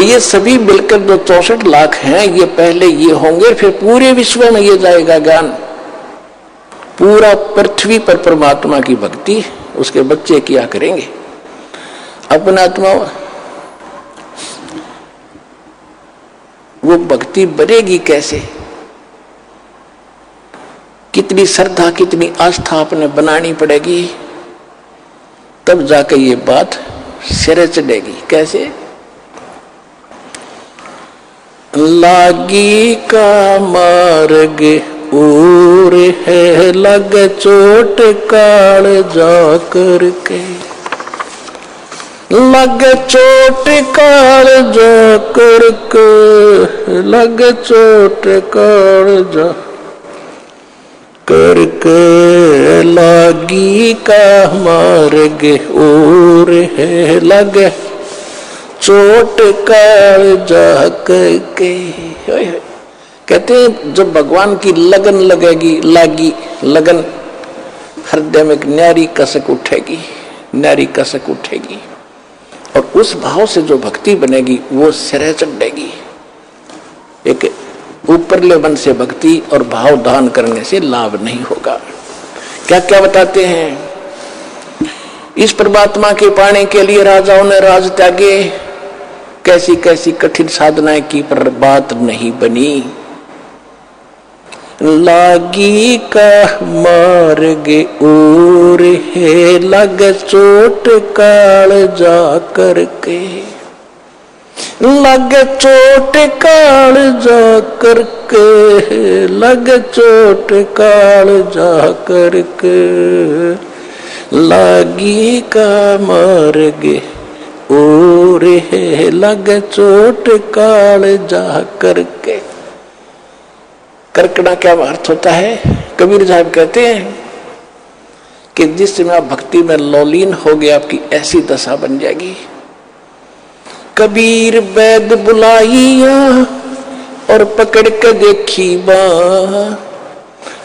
ये सभी मिलकर जो 64 लाख हैं, ये पहले ये होंगे, फिर पूरे विश्व में ये जाएगा ज्ञान। पूरा पृथ्वी पर परमात्मा की भक्ति उसके बच्चे किया करेंगे। अपना आत्मा वो भक्ति बढ़ेगी कैसे? कितनी श्रद्धा, कितनी आस्था अपने बनानी पड़ेगी, तब जाकर ये बात सिरे चढ़ेगी। कैसे? लागी का मार्ग और है, लग चोट काल जा करके, लग चोट काल जा करके, लग चोट काल जा करके, लागी का मार्ग और है, लग चोट काल जा करके। कहते हैं जब भगवान की लगन लगेगी, लागी लगन, हृदय में एक न्यारी कसक उठेगी, न्यारी कसक उठेगी, और उस भाव से जो भक्ति बनेगी वो सिरे चढ़ेगी। एक ऊपरले मन से भक्ति और भाव दान करने से लाभ नहीं होगा। क्या क्या बताते हैं? इस परमात्मा के पाने के लिए राजाओं ने राज त्यागे, कैसी कैसी कठिन साधनाएं की, पर बात नहीं बनी। लागी का मार्ग और है, लग चोट काल जा करके, लग चोट काल जा करके, लग चोट काल जा करके, लागी का मार्ग और है, लग चोट काल जा करके। करकना क्या अर्थ होता है? कबीर साहब कहते हैं कि जिस समय आप भक्ति में लौलीन हो गए, आपकी ऐसी दशा बन जाएगी। कबीर वैद बुलाइया और पकड़ के देखी बाँ,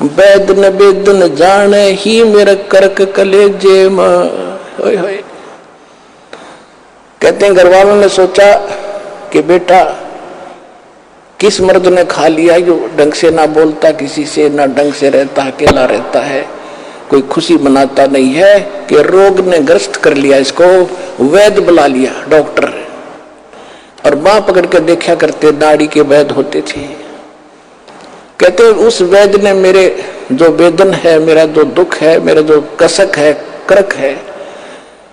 वैद न वेद न जाने ही मेरा करक कलेजे माँ। होय होय। कहते हैं घर वालों ने सोचा कि बेटा किस मर्द ने खा लिया, जो ढंग से ना बोलता किसी से, ना ढंग से रहता, अकेला रहता है, कोई खुशी मनाता नहीं है, कि रोग ने ग्रस्त कर लिया इसको। वैद बुला लिया, डॉक्टर, और बाँ पकड़ के देखा करते, नाड़ी के वैद होते थे। कहते उस वैद ने मेरे जो वेदन है, मेरा जो दुख है, मेरा जो कसक है, करक है,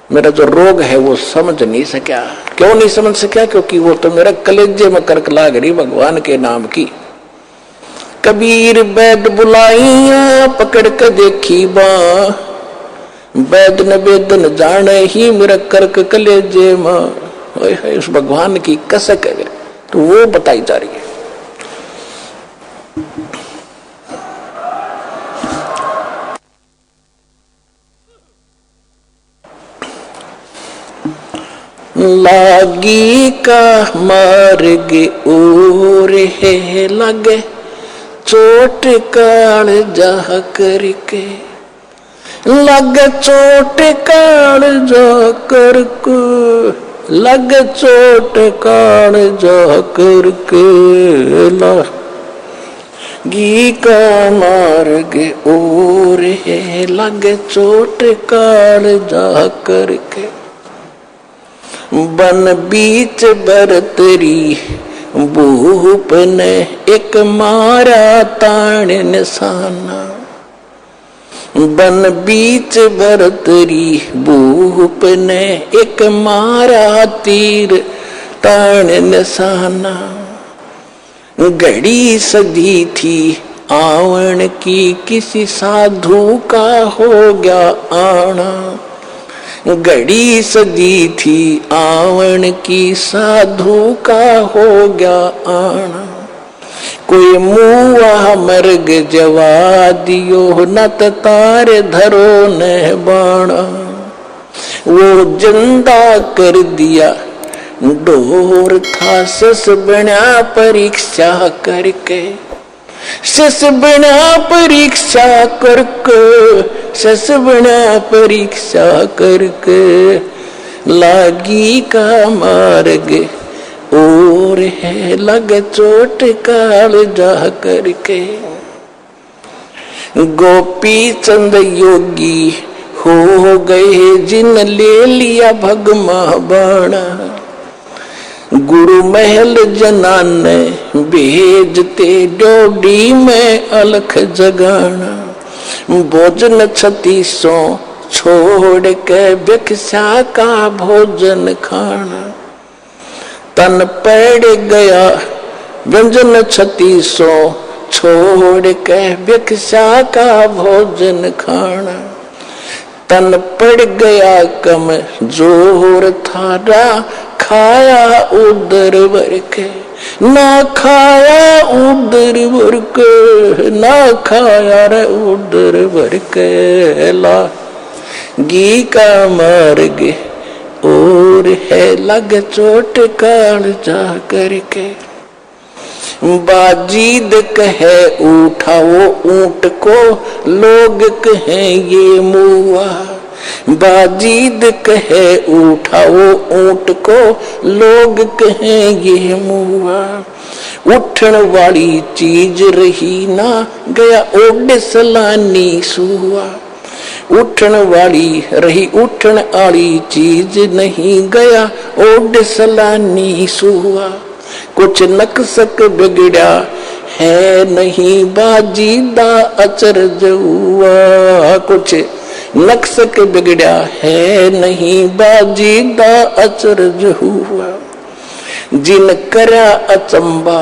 मेरा जो रोग है, वो समझ नहीं सका। क्यों नहीं समझ सका? क्योंकि वो तो मेरा कलेजे में करक लाग रही भगवान के नाम की। कबीर वैद बुलाइया पकड़ के देखी बाँ, वैद न वेदन जाने ही मेरा करक कलेजे माँ। उस भगवान की कसक है, तो वो बताई जा रही है। लागी का मार्ग और है, लगे चोट काल जा करके, लग चोट काल जा करके, लग चोट काल जा करके, लागी का मार्ग और है, लग चोट काल जा करके। बन बीच बरतरी भूप ने एक मारा ताण निशाना, बन बीच बरतरी भूप ने एक मारा तीर ताण निशाना। घड़ी सदी थी आवन की, किसी साधु का हो गया आना। घड़ी सदी थी आवन की, साधु का हो गया आना। कोई मुआ मर्ग जवा दियो, नत तार धरो न बाणा। वो जिंदा कर दिया डोर था, सस बना परीक्षा करके, सस बना परीक्षा करके, सस बना परीक्षा करके। लागी का मार्ग और है लगे चोट काल जा करके। गोपी चंद योगी हो गए जिन ले लिया भगमा बाणा। गुरु महल जनाने भेजते डोडी में अलख जगाना। भोजन 3600 छोड़ के भिक्षा का भोजन खाना। तन पड़ गया व्यंजन 3600 छोड़ के भिक्षा का भोजन खाना। तन पड़ गया कम जोर थारा खाया उदर भर के। ना खाया उदर भर के, ना खाया रे उदर भर के। लागी का मार्ग और है लग चोट काल जा करके। बाजीद कहे उठाओ ऊंट को लोग कहे ये मुआ। बाजीद कहे उठाओ ऊंट को लोग कहे ये मुआ। उठन वाली चीज रही ना गया ओड सलानी सुआ। उठन वाली रही उठन वाली चीज नहीं गया ओड सलानी सुआ। कुछ नक्सक बिगड़ा है नहीं बाजीदा अचरज हुआ। कुछ नक्सक बिगड़ा है नहीं बाजीदा अचरज हुआ। जिन करा अचंबा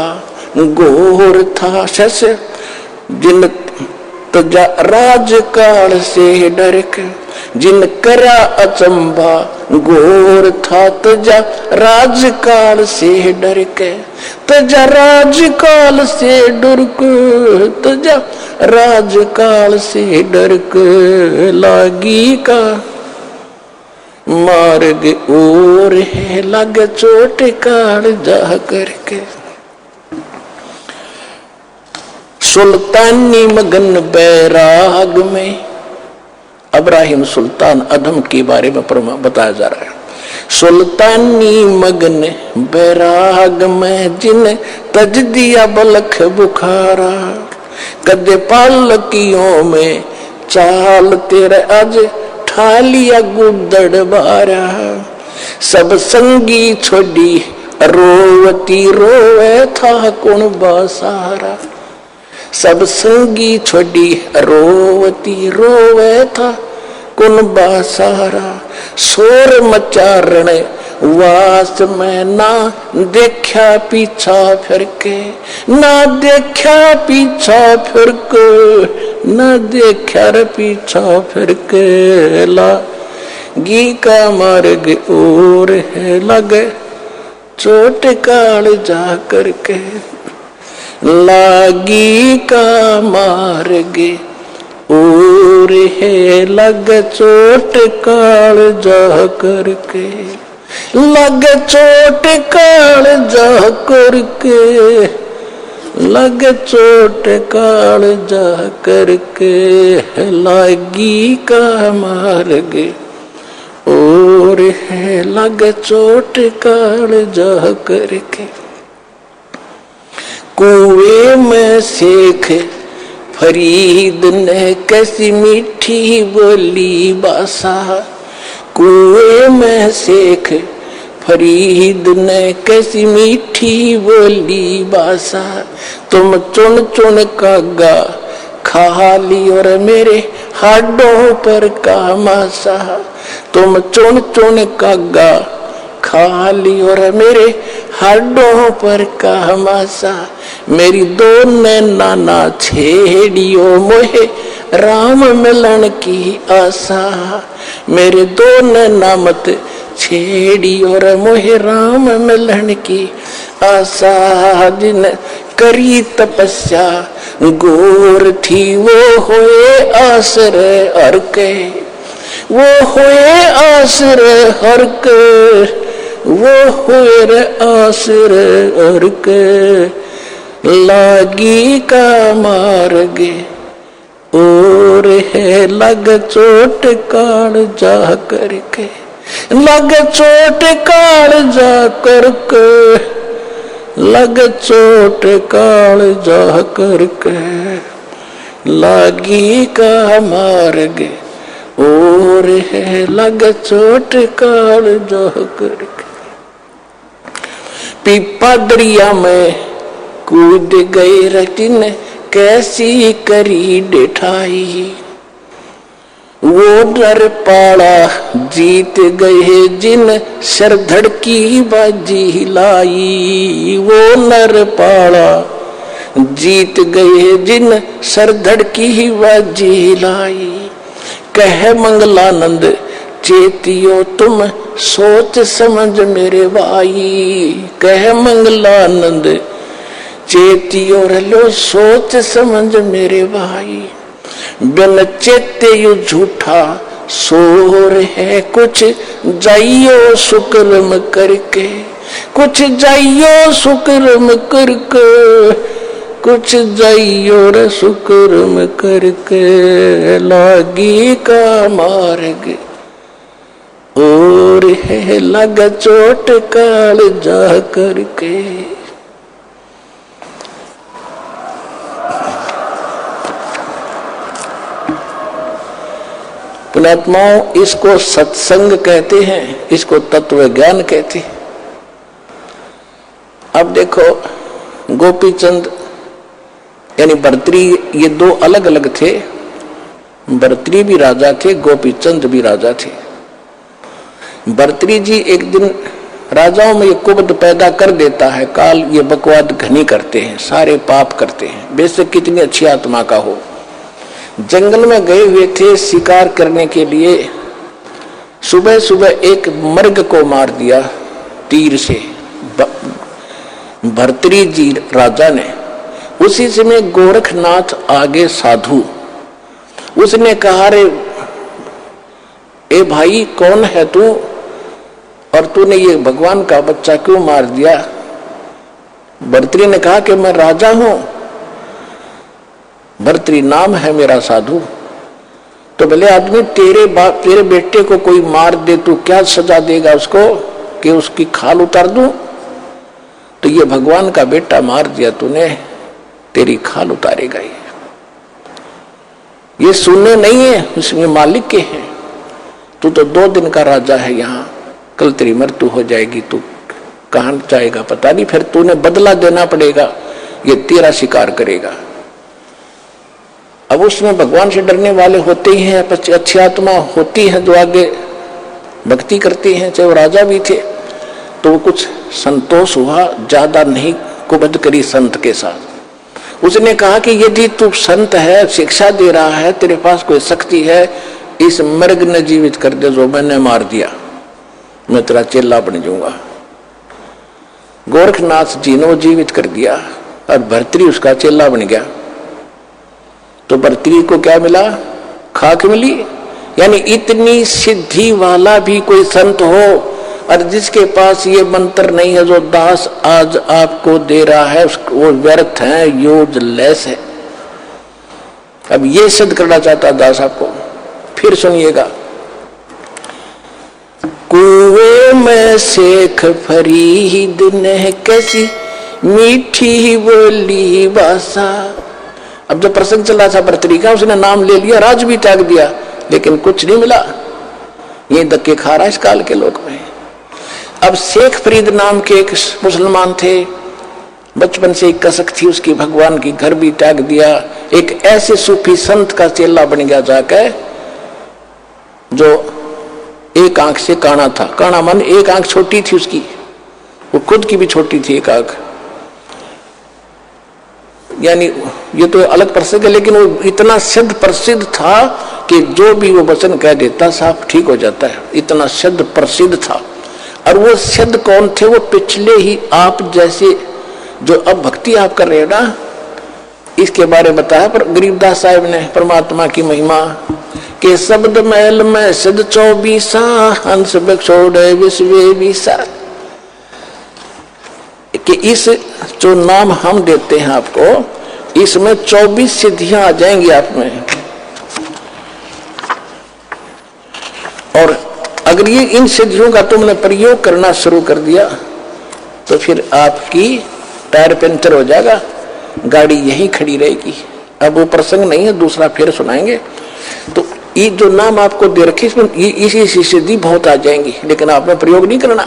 घोर था शस जिन तजा राजकाल से डर के। जिन करा अचंबा घोर था तजा राजकाल से डर के। तजा राजकाल से डर के, तजा राजकाल से डर के। लागी का मार्ग और है लग चोट काल जा करके। सुल्तानी मगन बैराग में इब्राहिम सुल्तान अदम के बारे में बताया जा रहा है। सुल्तानी मगन बैराग में जिन तज दिया बलख बुखारा। कदे पालकियों में चाल तेरे आज ठालिया गुदड़ बारा। सब संगी छोड़ी रोवती रोवे था कौन बासारा। सब संगी छोड़ी रोवती रोवे था कौन बासारा। शोर मचारण वास में ना देखा पीछा फिर के। ना देखा पीछा फिर के, ना देखा रे पीछा फिर के। लागी का मार्ग और है लगे चोट काल जा करके। लागी का मार्ग और है लग चोट काल जा करके। लग चोट काल जा करके। लग चोट काल जा करके। लागी का मार्ग और है लग चोट काल जा करके। कुएं में शेख फरीद ने कैसी मीठी बोली बासा। कुएं में शेख फरीद ने कैसी मीठी बोली बासा। तुम चुन चुन कागा खा ली और मेरे हाडों पर का मासा। तुम चुन चुन कागा खा ली और मेरे हाडों पर का मासा। मेरी दो नाना छेड़ियो मोहे राम मिलन की आशा। मेरे दो नैना मत छेड़ी और मोहे राम मिलन की आशा। जिन करी तपस्या गोर थी वो होए आसरे हर के। वो होए आसरे हर के। वो होए आसरे हर के। लागी का मार्ग और है लग चोट काल जा करके। लग चोट कालजा करके, लग चोट कालजा करके, लागी का मार्ग और है, लग चोट कालजा करके। पीपा दरिया में कूद गए रटिन, कैसी करी डिठाई, वो डर पाला जीत गए जिन, सर धड़की बाजी लाई, वो नर पाला जीत गए जिन, सर धड़की बाजी लाई। कह मंगलानंद चेतियो तुम, सोच समझ मेरे भाई, कह मंगलानंद चेतियो लो, सोच समझ मेरे भाई। बिन चेते यू झूठा शोर है, कुछ जाइयो शुक्रम करके, कुछ जाइयो शुक्रम करके, कुछ जाइयो रे शुक्रम करके, लागी का मार्ग और है, लग चोट कालजा करके। पुण्यात्माओं, इसको सत्संग कहते हैं, इसको तत्व ज्ञान कहते हैं। अब देखो, गोपीचंद यानी भर्तृ, ये दो अलग अलग थे। भर्तृ भी राजा थे, गोपीचंद भी राजा थे। भर्तृ जी एक दिन राजाओं में ये कुबद पैदा कर देता है, काल ये बकवाद घनी करते हैं, सारे पाप करते हैं, बेशक कितनी अच्छी आत्मा का हो। जंगल में गए हुए थे शिकार करने के लिए, सुबह सुबह एक मर्ग को मार दिया तीर से भर्तृ जी राजा ने। उसी समय गोरखनाथ आगे साधु, उसने कहा, रे ए भाई कौन है तू, और तूने ये भगवान का बच्चा क्यों मार दिया? भर्तृ ने कहा कि मैं राजा हूं, भर्तृ नाम है मेरा साधु। तो भले आदमी, तेरे बेटे को कोई मार दे, तू क्या सजा देगा उसको कि उसकी खाल उतार दूं? तो ये भगवान का बेटा मार दिया तूने, तेरी खाल उतारेगा। ये सुनने नहीं है, इसमें मालिक के हैं। तू तो 2 दिन का राजा है यहाँ, कल तेरी मृत्यु हो जाएगी, तू कहां जाएगा पता नहीं, फिर तूने बदला देना पड़ेगा, ये तेरा शिकार करेगा। अब उसमें भगवान से डरने वाले होते ही हैं, अच्छी आत्मा होती है जो आगे भक्ति करती हैं, चाहे वो राजा भी थे। तो वो कुछ संतोष हुआ, ज्यादा नहीं कुबद करी संत के साथ। उसने कहा कि यदि तू संत है, शिक्षा दे रहा है, तेरे पास कोई शक्ति है, इस मर्ग ने जीवित कर दे जो मैंने मार दिया, मैं तेरा चेला बन जाऊंगा। गोरखनाथ जी ने वो जीवित कर दिया और भर्तृ उसका चेला बन गया। तो भर्तृ को क्या मिला? खाक मिली। यानी इतनी सिद्धि वाला भी कोई संत हो और जिसके पास ये मंत्र नहीं है जो दास आज आपको दे रहा है, वो व्यर्थ है, यूजलेस है। अब ये सिद्ध करना चाहता दास आपको, फिर सुनिएगा। कुएं में शेख फरीद ने कैसी मीठी बोली भाषा। अब जब प्रसंग चला था भर्तृ का, उसने नाम ले लिया, राज भी त्याग दिया, लेकिन कुछ नहीं मिला। ये धक्के खा रहा इस काल के लोग में। अब शेख फरीद नाम के एक मुसलमान थे, बचपन से एक कसक थी उसकी भगवान की, घर भी त्याग दिया। एक ऐसे सूफी संत का चेला बन गया जाकर, जो एक आंख से काना था। काना मन एक आंख छोटी थी उसकी, वो खुद की भी छोटी थी एक आंख। यानी ये तो अलग प्रसंग है, लेकिन वो इतना सिद्ध प्रसिद्ध था कि जो भी वो वचन कह देता साफ ठीक हो जाता है, इतना सिद्ध प्रसिद्ध था। और वो सिद्ध कौन थे? वो पिछले ही आप जैसे जो अब भक्ति आप कर रहे हो ना, इसके बारे में बताया पर गरीबदास साहब ने परमात्मा की महिमा के शब्द महल में सिद्ध 24 हंस बक्षोड़े विश्व विसा। कि इस जो नाम हम देते हैं आपको, इसमें 24 सिद्धियां आ जाएंगी आप में। और अगर ये इन सिद्धियों का तुमने प्रयोग करना शुरू कर दिया तो फिर आपकी टायर पंचर हो जाएगा, गाड़ी यहीं खड़ी रहेगी। अब वो प्रसंग नहीं है, दूसरा फिर सुनाएंगे। तो ये जो नाम आपको दे रखे इसमें इसी सिद्धि बहुत आ जाएंगी, लेकिन आपने प्रयोग नहीं करना,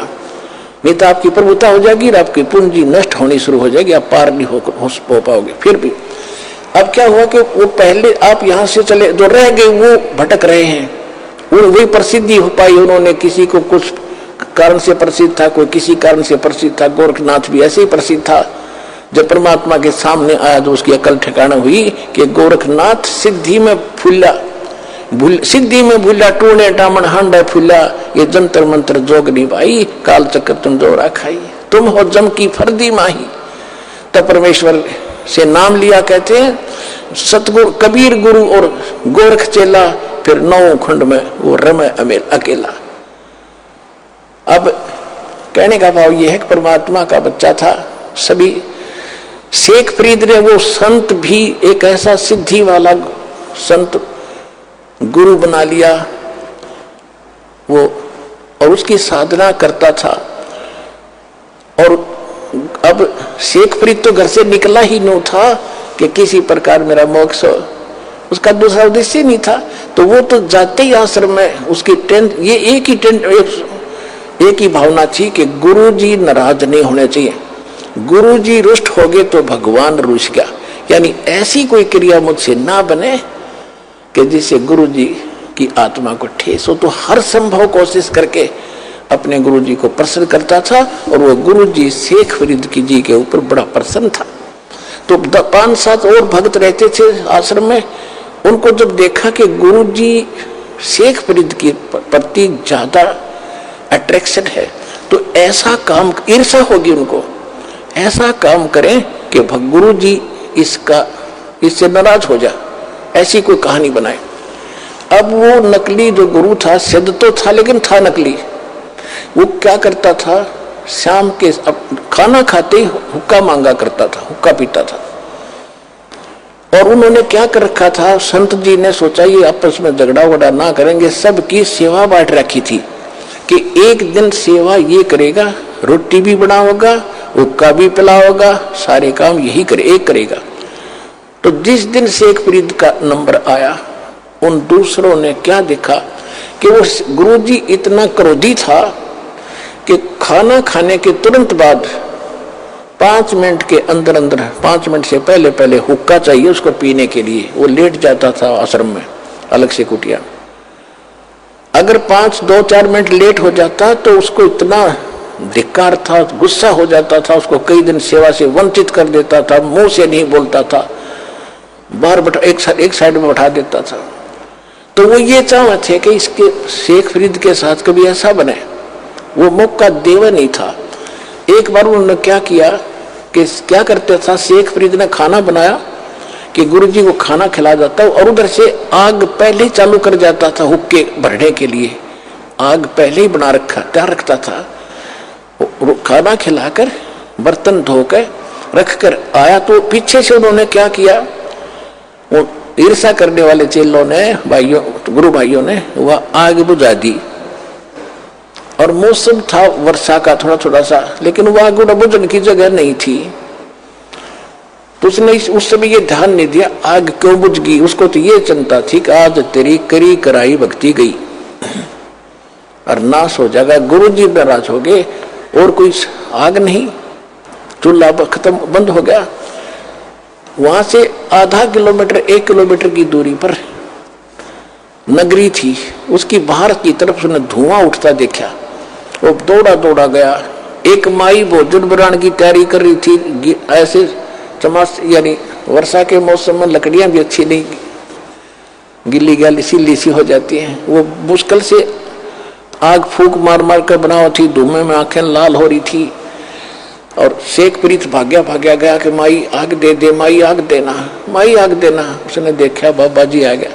नहीं तो आपकी प्रभुता हो जाएगी और आपकी पूंजी नष्ट होनी शुरू हो जाएगी, आप पार नहीं हो पाओगे। फिर भी अब क्या हुआ कि वो पहले आप यहाँ से चले, जो रह गए वो भटक रहे हैं, वही प्रसिद्धि हो पाई। उन्होंने किसी को कुछ कारण से प्रसिद्ध था, कोई किसी कारण से प्रसिद्ध था। गोरखनाथ भी ऐसे ही प्रसिद्ध था। जब परमात्मा के सामने आया तो उसकी अकल ठिकाना हुई कि गोरखनाथ सिद्धि में फूला, सिद्धि में भूला, टूणे टामन हांडा फूला, ये जंतर मंत्र जोग निभाई, काल चक्र तुम जोरा खाई, तुम हो जम की फर्दी माही। तब परमेश्वर से नाम लिया, कहते हैं सतगुरु कबीर गुरु और गोरख चेला, फिर 9 खंड में वो रमे अमेर अकेला। अब कहने का भाव यह है कि परमात्मा का बच्चा था। सभी शेख फरीद ने वो संत भी एक ऐसा सिद्धि वाला संत गुरु बना लिया वो, और उसकी साधना करता था। और अब शेख फरीद तो घर से निकला ही नहीं था कि किसी प्रकार मेरा मोक्ष हो, उसका दूसरा उद्देश्य नहीं था। तो वो तो जाते ही आश्रम में उसकी टेंट, ये एक ही भावना थी कि गुरु जी नाराज नहीं होने चाहिए, गुरु जी रुष्ट हो गए तो भगवान रुष्ट गया। यानी ऐसी कोई क्रिया मुझसे ना बने कि जिससे गुरु जी की आत्मा को ठेस हो। तो हर संभव कोशिश करके अपने गुरु जी को प्रसन्न करता था, और वो गुरु जी शेख फरीद की जी के ऊपर बड़ा प्रसन्न था। तो 5-7 और भक्त रहते थे आश्रम में। उनको जब देखा कि गुरु जी शेख फरीद के प्रति ज्यादा अट्रैक्शन है, तो ऐसा काम, ईर्षा होगी उनको, ऐसा काम करें कि गुरु जी इससे नाराज हो जाए, ऐसी कोई कहानी बनाए। अब वो नकली जो गुरु था, सिद्ध तो था लेकिन था नकली। वो क्या करता था, शाम के खाना खाते ही हुक्का मांगा करता था, हुक्का पीता था। और उन्होंने क्या कर रखा था, संत जी ने सोचा ये आपस में झगड़ा वगड़ा ना करेंगे, सबकी सेवा बांट रखी थी कि एक दिन सेवा ये करेगा, रोटी भी बनाओगा, हुक्का भी पिलाओगा, सारे काम यही एक करेगा। तो जिस दिन शेख फरीद का नंबर आया, उन दूसरों ने क्या देखा कि वो गुरुजी इतना क्रोधी था कि खाना खाने के तुरंत बाद 5 मिनट के अंदर अंदर, 5 मिनट से पहले पहले हुक्का चाहिए उसको पीने के लिए। वो लेट जाता था आश्रम में अलग से कुटिया। अगर 2-4 मिनट लेट हो जाता तो उसको इतना धिक्कार था, गुस्सा हो जाता था, उसको कई दिन सेवा से वंचित कर देता था, मुंह से नहीं बोलता था, बाहर एक साइड में बैठा देता था। तो वो ये चाहते थे कि इसके शेख फरीद के साथ कभी ऐसा बने, वो मौका देवा नहीं था। एक बार उन्होंने क्या किया कि क्या करते था, शेख फरीद ने खाना बनाया कि गुरुजी को खाना खिला जाता, और उधर से आग पहले ही चालू कर जाता था हुक्के भरने के लिए, आग पहले ही बना रखा तैयार रखता था। खाना खिलाकर बर्तन धोकर रखकर आया तो पीछे से उन्होंने क्या किया, वो ईर्षा करने वाले चेलों ने, भाइयों, गुरु भाइयों ने वह आग बुझा दी। और मौसम था वर्षा का थोड़ा थोड़ा सा, लेकिन वह आग बुझने की जगह नहीं थी। तो उसने उस समय ये ध्यान नहीं दिया आग क्यों बुझ गई। उसको तो ये चिंता थी कि आज तेरी करी कराई भक्ति गई और नाश हो जाएगा, गुरु जी नाराज हो गए, और कोई आग नहीं, चूल्हा खत्म बंद हो गया। वहां से आधा किलोमीटर 1 किलोमीटर की दूरी पर नगरी थी, उसकी बाहर की तरफ उसने धुआं उठता देखा। वो दौड़ा दौड़ा गया। एक माई भोजन बनाने की तैयारी कर रही थी, ऐसे चमास, यानी वर्षा के मौसम में लकड़ियां भी अच्छी नहीं, गिल्ली गली सी सी हो जाती हैं। वो मुश्किल से आग फूंक मार मार कर बनाओ थी, धुएं में आंखें लाल हो रही थी। और शेख फरीद भाग्या गया कि माई आग दे दे, माई आग देना, माई आग देना। उसने देखा बाबा जी आ गया।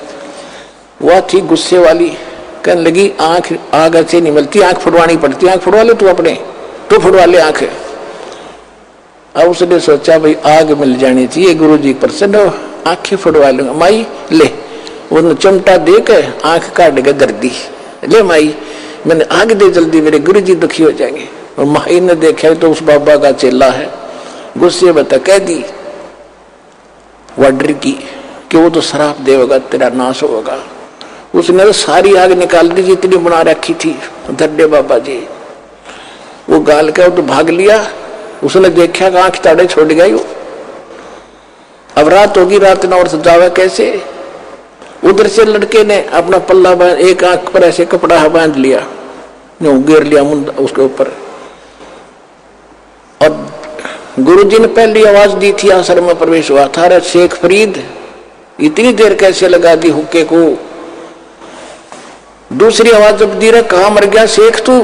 वह थी गुस्से वाली, कहने लगी आग अच्छे नहीं मिलती, आंख फुड़वानी पड़ती, आंख फुड़वा ले तू अपने, तू फुड़वा ले आंख। अब उसने सोचा भाई आग मिल जानी चाहिए, गुरु जी प्रसन्न हो, आंखें फुड़वा लूंगा। माई ले, उसने चिमटा दे के आंख काट के दर दी, ले माई मैंने आगे दे जल्दी, मेरे गुरुजी दुखी हो जाएंगे। और माई ने देखा तो उस बाबा का चेला है, गुस्से बता कह दी वाडर की कि वो तो शराब देगा, तेरा नाश होगा। उसने तो सारी आग निकाल दी जितनी बना रखी थी धड्डे बाबा जी। वो गाल के तो भाग लिया। उसने देखा कि आंख ताड़े छोड़ गई वो। अब रात होगी, रात ना और सजावा कैसे। उधर से लड़के ने अपना पल्ला बांध, एक आंख पर ऐसे कपड़ा बांध लिया, घेर लिया मुंडा उसके ऊपर। और गुरुजी ने पहली आवाज दी थी, आश्रम में प्रवेश हुआ था, अरे शेख फरीद इतनी देर कैसे लगा दी हुक्के को। दूसरी आवाज जब दी, रहा कहां मर गया शेख तू,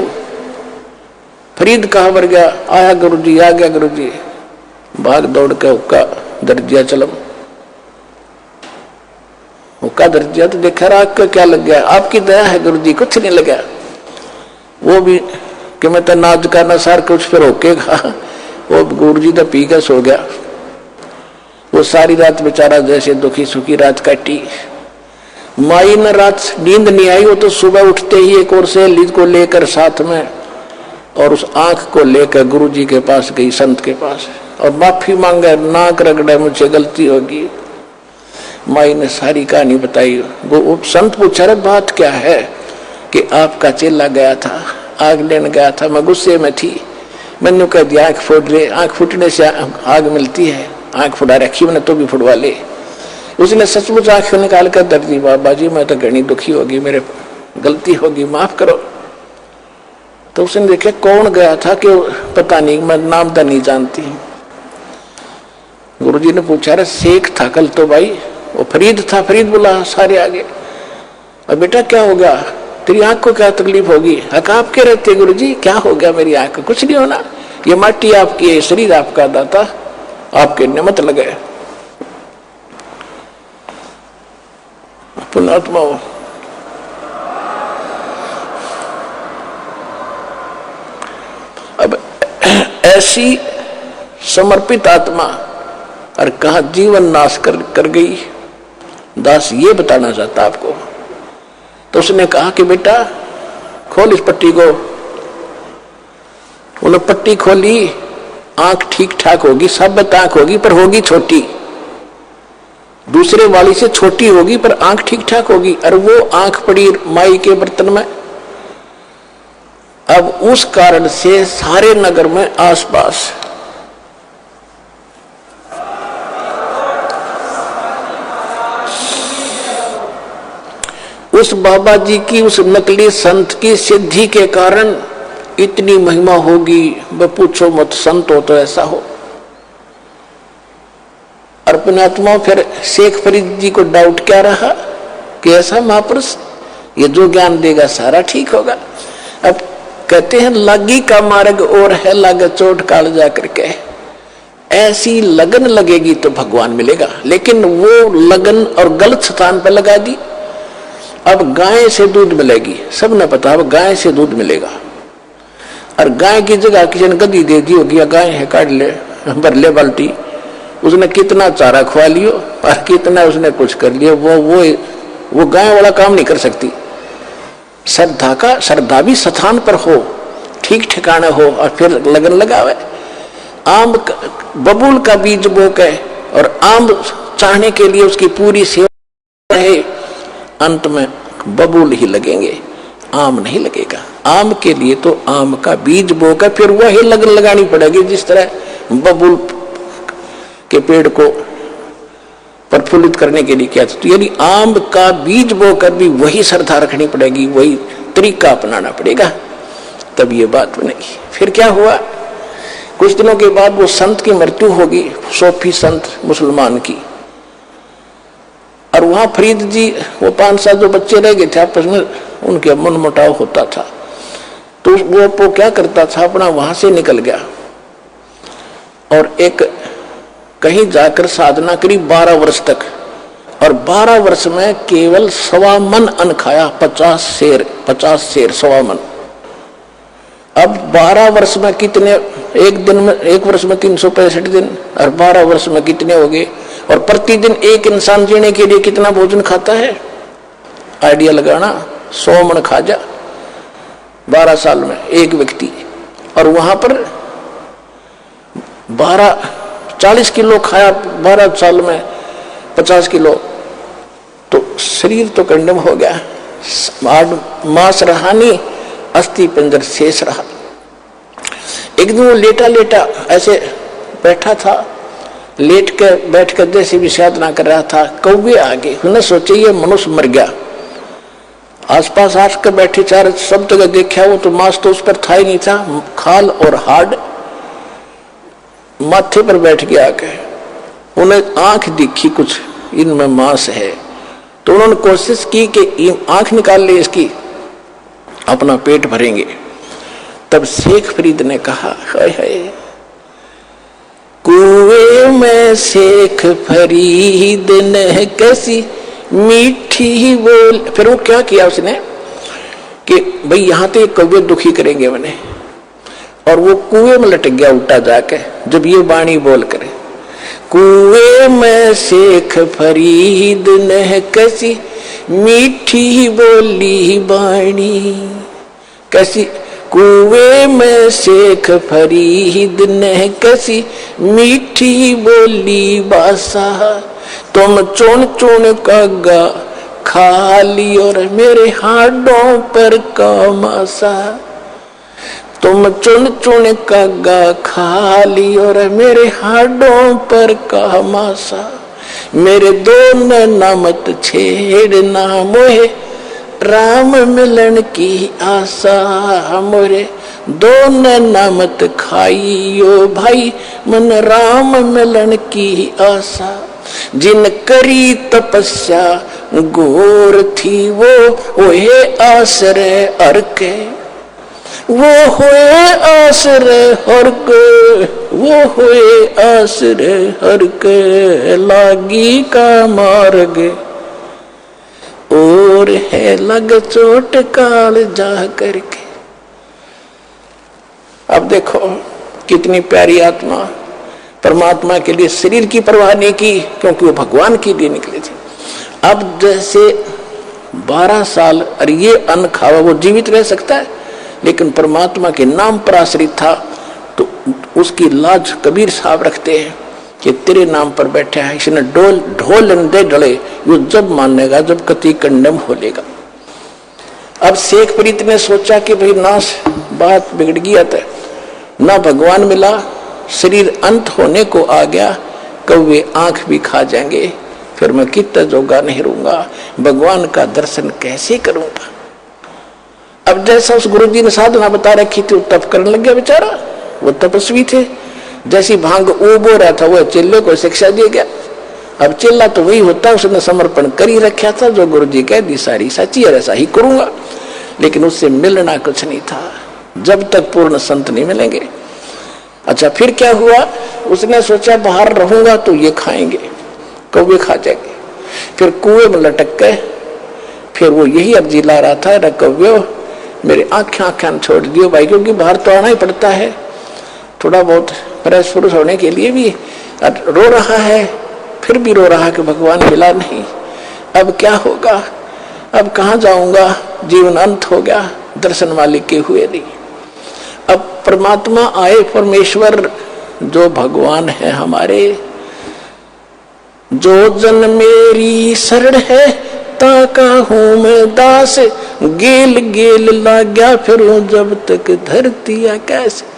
फरीद कहां मर गया। आया गुरुजी, आ गया गुरुजी। भाग दौड़ के हुक्का दर्जिया चलम। हुक्का दर्जिया तो देखा राग का क्या लग गया, आपकी दया है गुरुजी, कुछ नहीं लगा। वो भी कि मैं तो नाज का नसार कुछ फिर होके खा। वो गुरुजी तो पी के सो गया। वो सारी रात बेचारा जैसे दुखी सुखी रात काटी। माई ने रात नींद नहीं आई। वो तो सुबह उठते ही एक और सहेली को लेकर साथ में और उस आंख को लेकर गुरुजी के पास गई, संत के पास, और माफी मांगा, नाक रगड़ा, मुझे गलती होगी। माई ने सारी कहानी बताई। वो संत पूछा, रहे बात क्या है? कि आपका चेला गया था, आग लेने गया था, मैं गुस्से में थी, मैंने कह दिया आंख फूट रही, आंख फूटने से आग मिलती है, आंख फुड़ा रखी मैंने तो भी फुड़वा ले। उसने सचमुच आंख निकाल कर दर्द दी, बाबा जी मैं तो घनी दुखी होगी, मेरे गलती होगी, माफ करो। तो उसने देखा कौन गया था कि पता नहीं, मैं नाम तो नहीं जानती। गुरुजी ने पूछा, अरे शेख था कल तो भाई, वो फरीद था, फरीद बोला सारे आगे। और बेटा क्या हो गया, तेरी आंख को क्या तकलीफ होगी? हक आपके रहते गुरुजी, क्या हो गया मेरी आंख को? कुछ नहीं होना, ये माटी आपकी है, शरीर आपका दाता, आपके निमत लगे। पुण्यात्मा हो, अब ऐसी समर्पित आत्मा और कहा जीवन नाश कर गई। दास ये बताना चाहता आपको। तो उसने कहा कि बेटा खोल इस पट्टी को। उन्होंने पट्टी खोली, आंख ठीक ठाक होगी, साबित आंख होगी पर होगी छोटी, दूसरे वाली से छोटी होगी पर आंख ठीक ठाक होगी। और वो आंख पड़ी माई के बर्तन में। अब उस कारण से सारे नगर में आसपास उस बाबा जी की, उस नकली संत की सिद्धि के कारण इतनी महिमा होगी, मैं पूछो मत, संत हो तो ऐसा हो। अर्पणात्मा फिर शेख फरीद जी को डाउट क्या रहा कि ऐसा महापुरुष ये जो ज्ञान देगा सारा ठीक होगा। अब कहते हैं लागी का मार्ग और है लागे चोट काल जा करके। ऐसी लगन लगेगी तो भगवान मिलेगा, लेकिन वो लगन और गलत स्थान पर लगा दी। अब गाय से दूध मिलेगी, सब ने पता, अब गाय से दूध मिलेगा। और गाय की जगह किसी ने गद्दी दे दी होगी, गाय है काट ले, भर ले बाल्टी, उसने कितना चारा खुआ लियो और कितना उसने कुछ कर लिया, वो गाय वाला काम नहीं कर सकती। श्रद्धा भी स्थान पर हो, ठीक ठिकाने हो और फिर लगन लगावे। आम बबूल का बीज बोके और आम चाहने के लिए उसकी पूरी सेवा रहे, अंत में बबूल ही लगेंगे, आम नहीं लगेगा। आम के लिए तो आम का बीज बोकर फिर वही लगन लगानी पड़ेगी, जिस तरह बबूल के पेड़ को प्रफुल्लित करने के लिए किया। तो यानी आम का बीज बोकर भी वही श्रद्धा रखनी पड़ेगी, वही तरीका अपनाना पड़ेगा, तब ये बात बनेगी। फिर क्या हुआ, कुछ दिनों के बाद वो संत की मृत्यु होगी, सूफी संत मुसलमान की। और वहां फरीद जी, वो 5 साल जो बच्चे रह गए थे आपस में, उनके मन मुटाव होता था। तो वो क्या करता था, अपना वहां से निकल गया और एक कहीं जाकर साधना करी 12 वर्ष तक। और 12 वर्ष में केवल 1.25 मन अन्न खाया, 50 शेर 1.25 मन। अब 12 वर्ष में कितने, एक वर्ष में 365 दिन और 12 वर्ष में कितने हो गए। और प्रतिदिन एक इंसान जीने के लिए कितना भोजन खाता है, आइडिया लगाना, 100 मन खा जा। 12 साल में एक व्यक्ति, और वहां पर 40 किलो खाया 12 साल में, 50 किलो, तो शरीर तो कंडम हो गया, मांस रहा नहीं, अस्थि पिंजर शेष रहा। एक दिन वो लेटा लेटा ऐसे बैठा था, लेट के बैठ कर जैसे भी साधना कर रहा था, कौवे आ गए। उन्हें सोचे ये मनुष्य मर गया। आसपास आकर बैठे चार सब जगह देखा, वो तो मांस तो उस पर था ही नहीं था, खाल और हाड माथे पर बैठ गया आके। उन्हें आंख दिखी कुछ इनमें मांस है, तो उन्होंने कोशिश की कि आंख निकाल ले इसकी, अपना पेट भरेंगे। तब शेख फरीद ने कहा, हाय हाय, कुएं में शेख फरीद ने कैसी मीठी बोल। फिर वो क्या किया उसने कि भाई यहां तो कौवे दुखी करेंगे मैंने, और वो कुएं में लटक गया उल्टा जाके। जब ये वाणी बोल करे, कुएं में शेख फरीद ने कैसी मीठी बोली बाणी, कैसी कुएं में शेख फरीद ने कैसी मीठी बोली बासा, तुम चुन चुन कागा खा ली और मेरे हाडों पर कामासा, तुम चुन चुन कागा खा ली और मेरे हाडों पर कामासा, मेरे दोनों नामत छेड़ना मोहे राम मिलन की आशा, मोरे दोनों नामत खाइयो भाई मन राम मिलन की आशा, जिन करी तपस्या घोर थी वो होए आश्रय हर के, वो होए आश्रय हर के, वो होए आश्रय हर के, लागी का मार्ग और है लग चोट काल जा करके। अब देखो कितनी प्यारी आत्मा, परमात्मा के लिए शरीर की परवाह नहीं की, क्योंकि वो भगवान के लिए निकले थे। अब जैसे 12 साल और ये अन्न खावा, वो जीवित रह सकता है, लेकिन परमात्मा के नाम पर आश्रित था, तो उसकी लाज कबीर साहब रखते हैं कि तेरे नाम पर बैठा है, इसने ढोल दे डले, वो जब मानेगा जब कति कंडम हो लेगा। अब शेख फरीद ने सोचा कि भाई नाश बात बिगड़ गया था, ना भगवान मिला, शरीर अंत होने को आ गया, कौवे आंख भी खा जाएंगे, फिर मैं कितना जोगा नहीं रहूंगा, भगवान का दर्शन कैसे करूंगा। अब जैसा उस गुरुजी ने साधना बता रखी थी, वो तप करने लग गया बेचारा, वो तपस्वी थे। जैसी भांग उबो रहा था, वह चेले को शिक्षा दिया गया। अब चेला तो वही होता, उसने समर्पण कर ही रखा था, जो गुरुजी कह दी सारी सच्ची है, ऐसा ही करूंगा। लेकिन उससे मिलना कुछ नहीं था, जब तक पूर्ण संत नहीं मिलेंगे। अच्छा, फिर क्या हुआ, उसने सोचा बाहर रहूंगा तो ये खाएंगे, कौवे खा जाएंगे। फिर कुएं में लटक गए। फिर वो यही अर्जी ला रहा था, रे कौवे मेरे आंखें छोड़ दियो भाई, क्योंकि बाहर तो आना ही पड़ता है, थोड़ा बहुत फ्रेश पुरुष होने के लिए भी। रो रहा है, फिर भी रो रहा है कि भगवान मिला नहीं, अब क्या होगा, अब कहाँ जाऊंगा, जीवन अंत हो गया, दर्शन मालिक के हुए नहीं। अब परमात्मा आए, परमेश्वर जो भगवान है हमारे, जो जन मेरी शरण है ताका हूं मैं दास, गेल गेल लाग गया फिर जब तक धरती कैसे।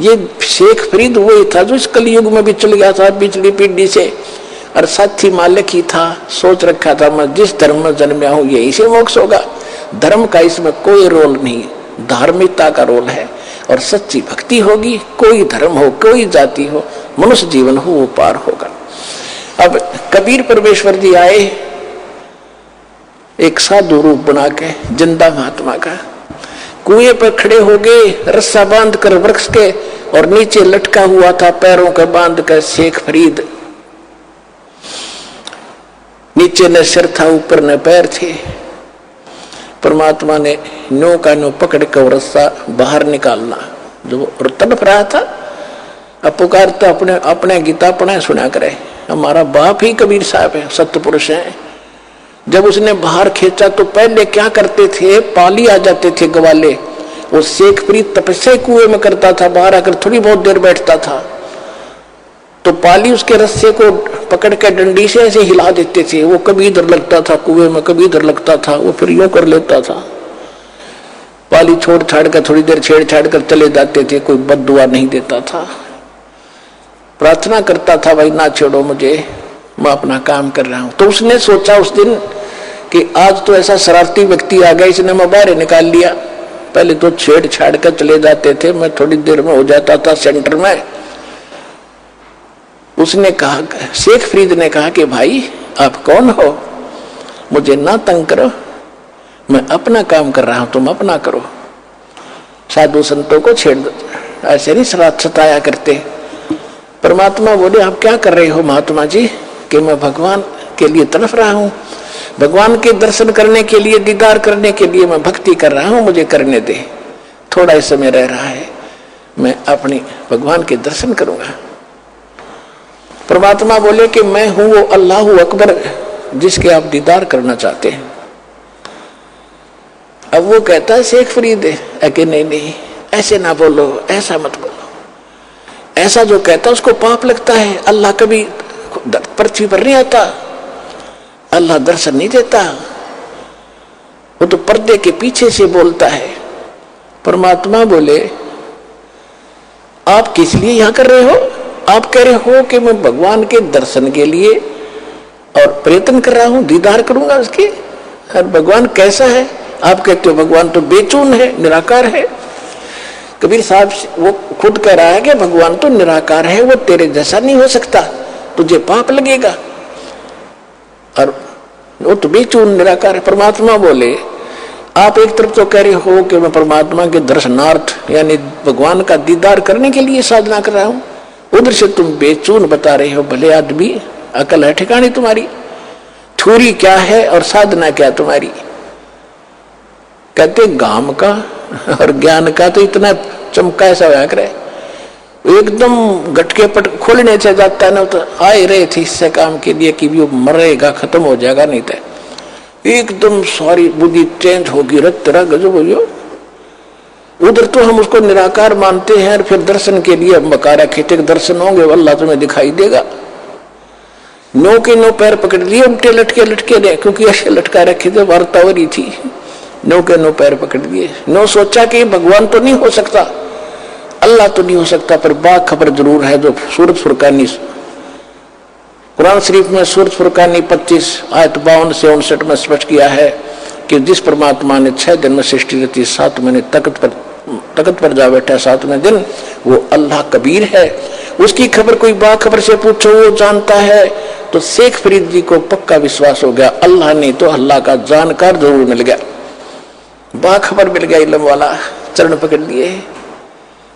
ये शेख फरीद वही था जो इस कलयुग में भी चल गया था पिछली पीढ़ी से, और साथी मालिक ही था, सोच रखा था मैं जिस धर्म में जन्मया हूं यही से मोक्ष होगा। धर्म का इसमें कोई रोल नहीं, धार्मिकता का रोल है, और सच्ची भक्ति होगी, कोई धर्म हो कोई जाति हो, मनुष्य जीवन हो, वो पार होगा। अब कबीर परमेश्वर जी आए एक साधु रूप बना के, जिंदा महात्मा का, कुएं पर खड़े हो गए, रस्सा बांध कर वृक्ष के, और नीचे लटका हुआ था पैरों के बांध कर शेख फरीद। नीचे न सिर था, ऊपर न पैर थे। परमात्मा ने नो का नो पकड़ कर रस्सा बाहर निकालना, जो तड़प रहा था। अब पुकार तो अपने गीता अपने सुना करे, हमारा बाप ही कबीर साहब है, सत्पुरुष है। जब उसने बाहर खींचा तो पहले क्या करते थे, पाली आ जाते थे ग्वाले, वो शेख फरीद तपस्या कुएं में करता था, बाहर आकर थोड़ी बहुत देर बैठता था तो पाली उसके रस्से को पकड़ के डंडी से ऐसे हिला देते थे। वो कभी इधर लगता था कुएं में, कभी इधर लगता था, वो फिर यूं कर लेता था। पाली छोड़ छाड़ कर थोड़ी देर छेड़ कर चले जाते थे, कोई बद्दुआ नहीं देता था। प्रार्थना करता था, भाई ना छेड़ो मुझे, मैं अपना काम कर रहा हूं। तो उसने सोचा उस दिन कि आज तो ऐसा शरारती व्यक्ति आ गया, इसने मैं बाहर निकाल लिया। पहले तो छेड़ छाड़ कर चले जाते थे, मैं थोड़ी देर में हो जाता था सेंटर में। उसने कहा, शेख फरीद ने कहा कि भाई आप कौन हो, मुझे ना तंग करो, मैं अपना काम कर रहा हूं, तुम अपना करो। साधु संतों को छेड़ ऐसे नहीं सताया करते। परमात्मा बोले आप क्या कर रहे हो महात्मा जी? कि मैं भगवान के लिए तड़फ रहा हूं, भगवान के दर्शन करने के लिए, दीदार करने के लिए मैं भक्ति कर रहा हूं, मुझे करने दे, थोड़ा ही समय रह रहा है, मैं अपने भगवान के दर्शन करूंगा। परमात्मा बोले कि मैं हूं वो अल्लाह अकबर जिसके आप दीदार करना चाहते हैं। अब वो कहता है शेख फरीद है कि नहीं ऐसे ना बोलो, ऐसा मत बोलो। ऐसा जो कहता है उसको पाप लगता है। अल्लाह कभी पृथ्वी पर नहीं आता, अल्लाह दर्शन नहीं देता, वो तो पर्दे के पीछे से बोलता है। परमात्मा बोले आप किस लिए यहां कर रहे हो? आप कह रहे हो कि मैं भगवान के दर्शन के लिए और प्रयत्न कर रहा हूं, दीदार करूंगा उसके। और भगवान कैसा है? आप कहते हो भगवान तो बेचून है, निराकार है। कबीर साहब वो खुद कह रहा है कि भगवान तो निराकार है, वो तेरे जैसा नहीं हो सकता, तुझे पाप लगेगा, और वो तो बेचून निराकार है। परमात्मा बोले आप एक तरफ तो कह रहे हो कि मैं परमात्मा के दर्शनार्थ यानी भगवान का दीदार करने के लिए साधना कर रहा हूं, उधर से तुम बेचून बता रहे हो। भले आदमी, अकल है ठिकानी तुम्हारी? थ्योरी क्या है और साधना क्या तुम्हारी? कहते गाम का और ज्ञान का तो इतना चमका ऐसा होया करे, एकदम गटके पट खोलने से जाता है ना, तो आए रहे थे इससे काम के लिए कि वो मरेगा, खत्म हो जाएगा, नहीं तो एकदम सारी बुद्धि चेंज होगी, रत तेरा गजब हो गया। उधर तो हम उसको निराकार मानते हैं और फिर दर्शन के लिए मकारा खेते के दर्शन होंगे, अल्लाह तुम्हें दिखाई देगा। नो के नो पैर पकड़ लिए, उल्टे लटके लटके रहे, क्योंकि ऐसे लटका रखे थे, वार्ता हो रही थी। नो के नो पैर पकड़ लिए, नो सोचा कि भगवान तो नहीं हो सकता, अल्लाह तो नहीं हो सकता, पर बाखबर जरूर है। जो सूरत फुरकानी, कुरान शरीफ में सूरत फुरकानी 25 आयत 52 से 59 में स्पष्ट किया है कि जिस परमात्मा ने 6 दिन में सृष्टि रची, 7 महीने तख्त पर जा बैठा 7वें दिन, वो अल्लाह कबीर है। उसकी खबर कोई बाखबर से पूछो, वो जानता है। तो शेख फरीद जी को पक्का विश्वास हो गया, अल्लाह नहीं तो अल्लाह का जानकार जरूर मिल गया, बाखबर मिल गया, इल्म वाला। चरण पकड़ लिए,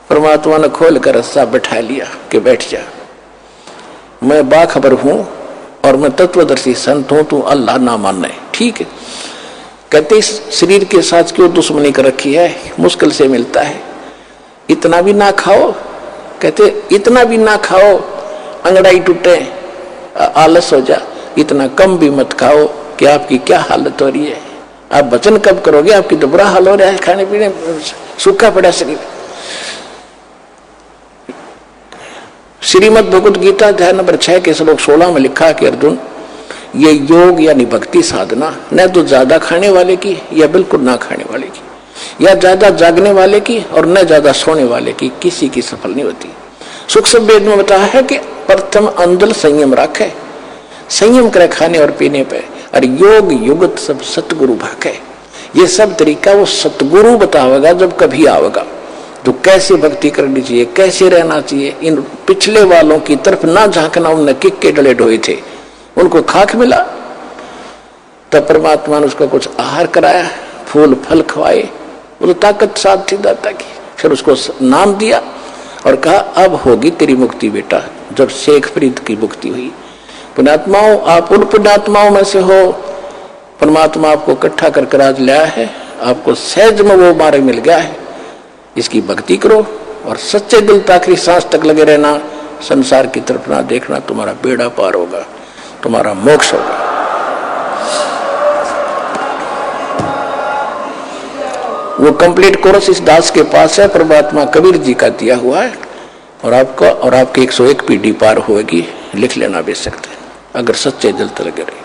परमात्मा ने खोल कर रस्सा बैठा लिया कि बैठ जा, मैं बाखबर हूं और मैं तत्वदर्शी संत हूं, तू अल्लाह ना मानना है, ठीक है। कहते इस शरीर के साथ क्यों दुश्मनी कर रखी है, मुश्किल से मिलता है, इतना भी ना खाओ। कहते इतना भी ना खाओ अंगड़ाई टूटे, आलस हो जा, इतना कम भी मत खाओ कि आपकी क्या हालत हो रही है। आप वचन कब करोगे, आपकी तो बुरा हाल हो रहा है, खाने पीने सूखा पड़ा शरीर। श्रीमद् भगवद गीता अध्याय नंबर 6 के श्लोक 16 में लिखा कि अर्जुन, ये योग यानी भक्ति साधना न तो ज्यादा खाने वाले की या बिल्कुल ना खाने वाले की, या ज्यादा जागने वाले की और न ज्यादा सोने वाले की, किसी की सफल नहीं होती। सूक्ष्म वेद में बताया है कि प्रथम अंदल संयम रखे, संयम करे खाने और पीने पे, और योग युगत सब सतगुरु भाके। ये सब तरीका वो सतगुरु बतावेगा जब कभी आवेगा, तो कैसे भक्ति करनी चाहिए, कैसे रहना चाहिए। इन पिछले वालों की तरफ ना झांकना, उनने किक के डले ढोए थे, उनको खाक मिला, तब परमात्मा ने उसको कुछ आहार कराया, फूल फल खवाए, वो तो ताकत साथ थी दाता की। फिर उसको नाम दिया और कहा अब होगी तेरी मुक्ति बेटा। जब शेख फरीद की मुक्ति हुई, पुण्यात्माओं आप उन पुण्यात्माओं में से हो, परमात्मा आपको इकट्ठा कर आज लाया है, आपको सहज में वो मार्ग मिल गया है। इसकी भक्ति करो और सच्चे दिल आखिरी सांस तक लगे रहना, संसार की तरफ ना देखना, तुम्हारा बेड़ा पार होगा, तुम्हारा मोक्ष होगा। वो कंप्लीट कोर्स इस दास के पास है, परमात्मा कबीर जी का दिया हुआ है, और आपका और आपके 101 पीढ़ी पार होगी। लिख लेना बेशक, अगर सच्चे दिल से लगे रहे।